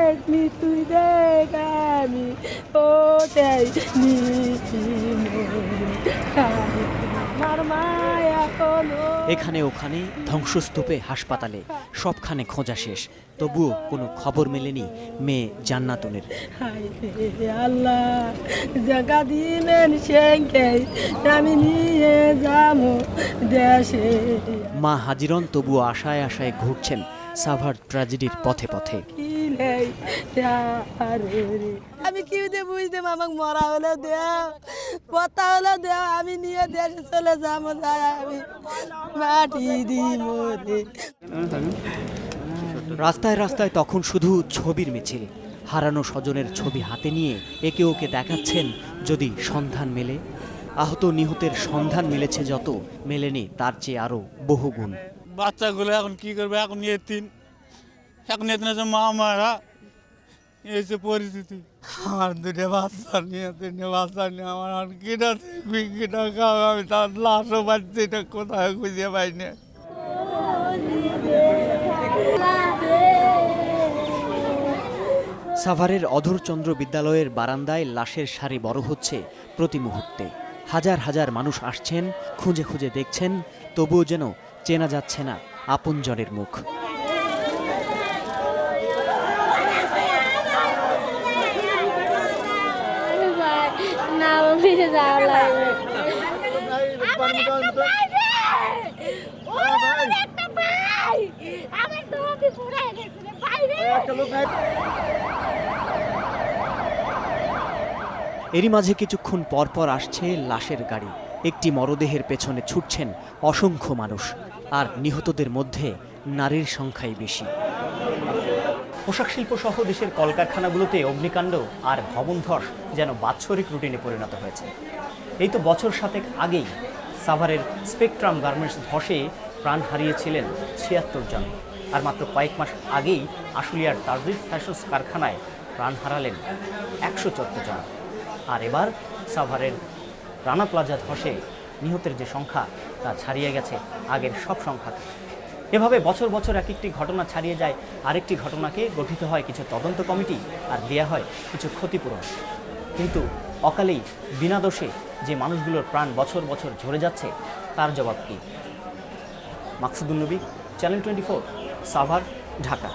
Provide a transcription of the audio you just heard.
দেখ তুই দেখ আমি ওটাই আমার মায়া কোনো। এখানে ওখানে ধ্বংসস্তূপে হাসপাতালে সবখানে খোঁজা শেষ, তবুও কোনো খবর মেলেনি মেয়ে জান্নাতুনের। আল্লাহ জায়গা দিলেন সেঙ্কে আমি নিয়ে যাবো দেশে। মা হাজিরন তবুও আশায় আশায় ঘুরছেন সাভার ট্র্যাজেডির পথে পথে। আমি কি বুঝতে আমাকে মরা হলে দেও, কথা হলে দেও, আমি নিয়ে দেশে চলে যাবো, আমি মাটি দিই মরে। রাস্তায় রাস্তায় তখন শুধু ছবির মিছিল, হারানো স্বজনের ছবি হাতে নিয়ে একে ওকে দেখাচ্ছেন যদি সন্ধান মেলে। আহত নিহতের সন্ধান মিলেছে যত, মেলেনি তার চেয়ে আরো বহুগুণ। বাচ্চাগুলো এখন কি করবে, এখন এখন মা মারা এই যে পরিস্থিতি। আমার দুটো বাচ্চা নিয়ে আমার আর কিনা দেখবি কিনা খাও, আমি তার লাশও পাচ্ছি না, কোথায় খুঁজে পাই না। সাভারের অধরচন্দ্র বিদ্যালয়ের বারান্দায় লাশের সারি বড় হচ্ছে প্রতি মুহূর্তে। হাজার হাজার মানুষ আসছেন, খুঁজে খুঁজে দেখছেন, তবুও যেন চেনা যাচ্ছে না আপনজনের মুখ। এরই মাঝে কিছুক্ষণ পর পর আসছে লাশের গাড়ি। একটি মরদেহের পেছনে ছুটছেন অসংখ্য মানুষ, আর নিহতদের মধ্যে নারীর সংখ্যাই বেশি। পোশাক শিল্প সহ দেশের কলকারখানাগুলোতে অগ্নিকাণ্ড আর ভবন ধস যেন বাৎসরিক রুটিনে পরিণত হয়েছে। এই তো বছর 7 আগেই সাভারের স্পেকট্রাম গার্মেন্টস ধসে প্রাণ হারিয়েছিলেন 76 জন, আর মাত্র কয়েক মাস আগেই আশুলিয়ার তাজরিফ ফ্যাশনস কারখানায় প্রাণ হারালেন 114 জন। আর এবার সাভারের রানা প্লাজা ধসে নিহতের যে সংখ্যা তা ছাড়িয়ে গেছে আগের সব সংখ্যাকে। এভাবে বছর বছর এক একটি ঘটনা ছাড়িয়ে যায় আরেকটি ঘটনাকে, গঠিত হয় কিছু তদন্ত কমিটি আর দেয়া হয় কিছু ক্ষতিপূরণ। কিন্তু অকালেই বিনা দোষে যে মানুষগুলোর প্রাণ বছর বছর ঝরে যাচ্ছে, তার জবাব কি? মাকসুদুল নবী, চ্যানেল 24, সাভার, ঢাকা।